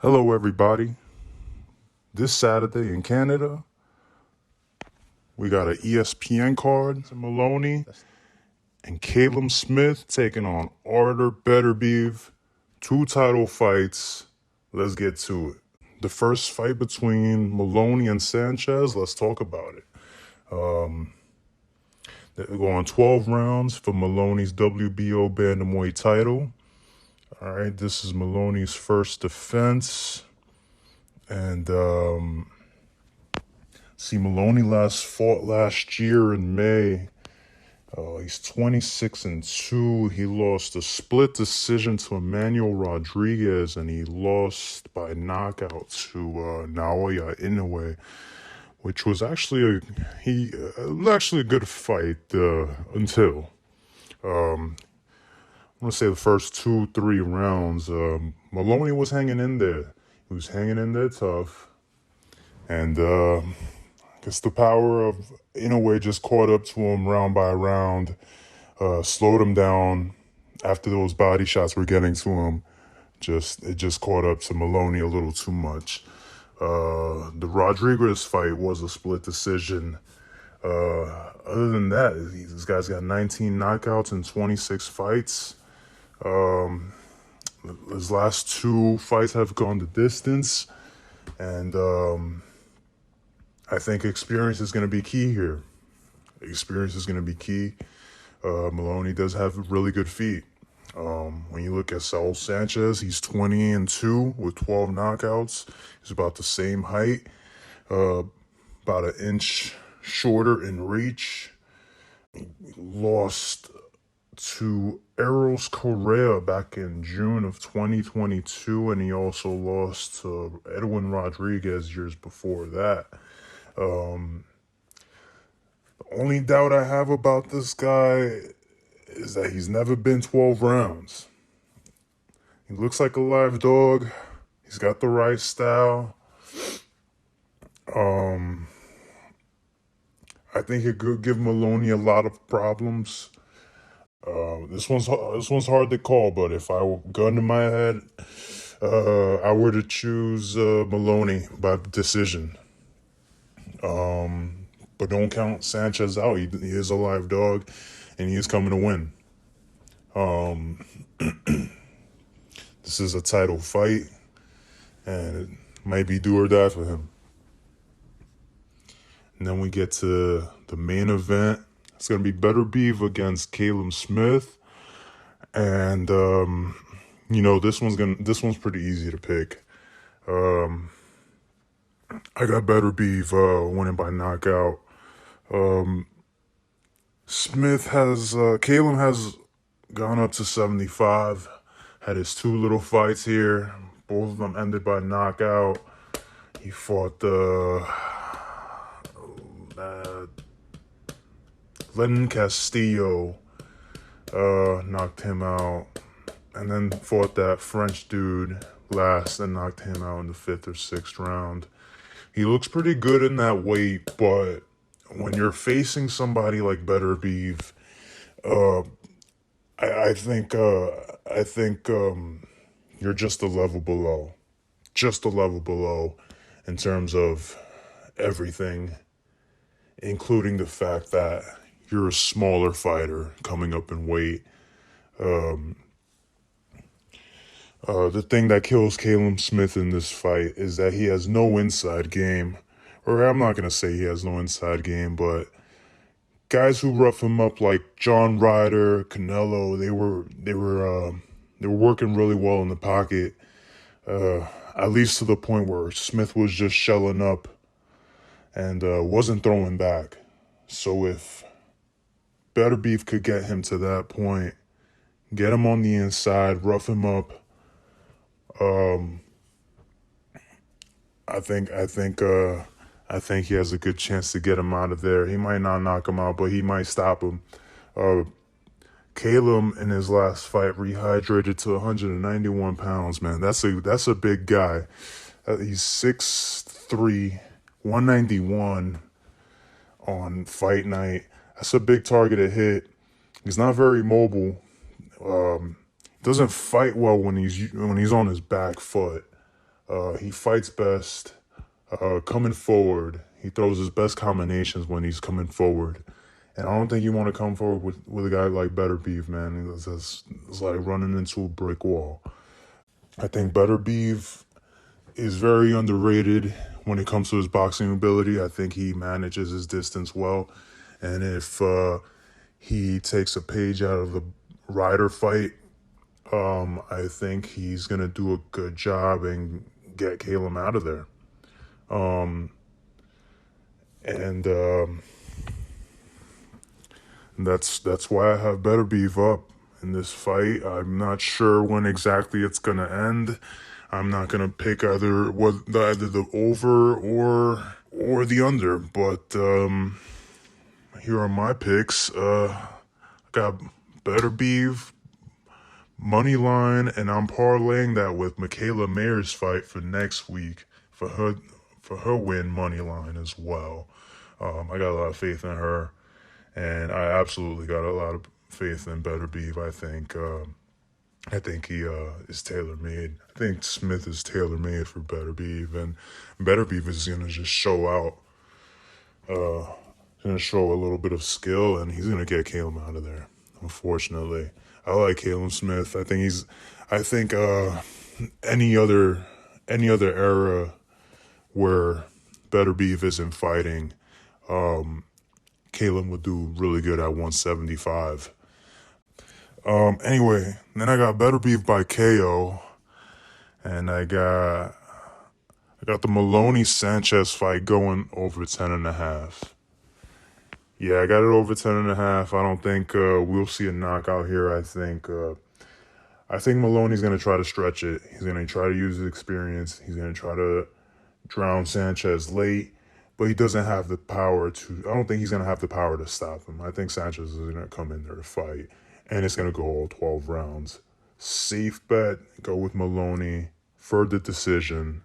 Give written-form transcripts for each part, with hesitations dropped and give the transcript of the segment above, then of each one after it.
Hello, everybody. This Saturday in Canada, we got an ESPN card, Moloney and Caleb Smith taking on Artur Beterbiev. 2 title fights. Let's get to it. The first fight between Moloney and Sanchez, let's talk about it. They're going 12 rounds for Moloney's WBO Bantamweight title. All right, this is Moloney's first defense. And Moloney fought last year in May. He's 26-2. He lost a split decision to Emmanuel Rodriguez, and he lost by knockout to Naoya Inoue, which was actually a good fight until I'm gonna say the first 2-3 rounds. Moloney was hanging in there. He was hanging in there tough, and I guess the power of Inoue just caught up to him round by round, slowed him down after those body shots were getting to him. It just caught up to Moloney a little too much. The Rodriguez fight was a split decision. Other than that, this guy's got 19 knockouts in 26 fights. His last 2 fights have gone the distance, and I think experience is going to be key here. Experience is going to be key. Moloney does have really good feet. When you look at Saul Sanchez, he's 20-2 with 12 knockouts. He's about the same height, about an inch shorter in reach. He lost to Eros Correa back in June of 2022, and he also lost to Edwin Rodriguez years before that. The only doubt I have about this guy is that he's never been 12 rounds. He looks like a live dog. He's got the right style. I think it could give Moloney a lot of problems. This one's hard to call, but if I were gun to my head, I were to choose Moloney by decision. But don't count Sanchez out. He is a live dog, and he is coming to win. This is a title fight, and it might be do or die for him. And then we get to the main event. It's going to be Beterbiev against Caleb Smith. And, this one's pretty easy to pick. I got Beterbiev winning by knockout. Caleb has gone up to 75, had his 2 little fights here. Both of them ended by knockout. He fought Len Castillo, knocked him out, and then fought that French dude last and knocked him out in the 5th or 6th round. He looks pretty good in that weight, but when you're facing somebody like Beterbiev, I think you're just a level below, in terms of everything, including the fact that you're a smaller fighter coming up in weight. The thing that kills Caleb Smith in this fight is that he has no inside game. Or I'm not going to say he has no inside game, but guys who rough him up like John Ryder, Canelo, they were working really well in the pocket, at least to the point where Smith was just shelling up and wasn't throwing back. So if Beterbiev could get him to that point, get him on the inside, rough him up, I think he has a good chance to get him out of there. He might not knock him out, but he might stop him. Caleb in his last fight rehydrated to 191 pounds, man. That's a big guy. He's 6'3", 191 on fight night. That's a big target to hit. He's not very mobile. Doesn't fight well when he's on his back foot. He fights best coming forward. He throws his best combinations when he's coming forward. And I don't think you want to come forward with a guy like Beterbiev, man. It's like running into a brick wall. I think Beterbiev is very underrated when it comes to his boxing ability. I think he manages his distance well. And if he takes a page out of the Ryder fight, I think he's going to do a good job and get Caleb out of there. And that's why I have Beterbiev up in this fight. I'm not sure when exactly it's going to end. I'm not going to pick either the over or the under, but here are my picks. I got Beterbiev money line, and I'm parlaying that with Mikaela Mayer's fight for next week for her win money line as well. I got a lot of faith in her, and I absolutely got a lot of faith in Beterbiev. I think he is tailor-made. I think Smith is tailor-made for Beterbiev, and Beterbiev is going to just show out. He's going to show a little bit of skill, and he's going to get Caleb out of there, unfortunately. I like Caleb Smith. I think any other era where Beterbiev isn't fighting, Caleb would do really good at 175. Anyway, then I got Beterbiev by KO, and I got the Moloney Sanchez fight going over 10.5. Yeah, I got it over 10.5. I don't think we'll see a knockout here. I think Moloney's gonna try to stretch it. He's gonna try to use his experience. He's gonna try to drown Sanchez late, but he doesn't have the power to. I don't think he's gonna have the power to stop him. I think Sanchez is gonna come in there to fight, and it's gonna go all 12 rounds. Safe bet, go with Moloney for the decision,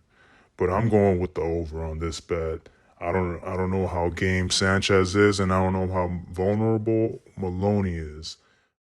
but I'm going with the over on this bet. I don't know how game Sanchez is, and I don't know how vulnerable Moloney is.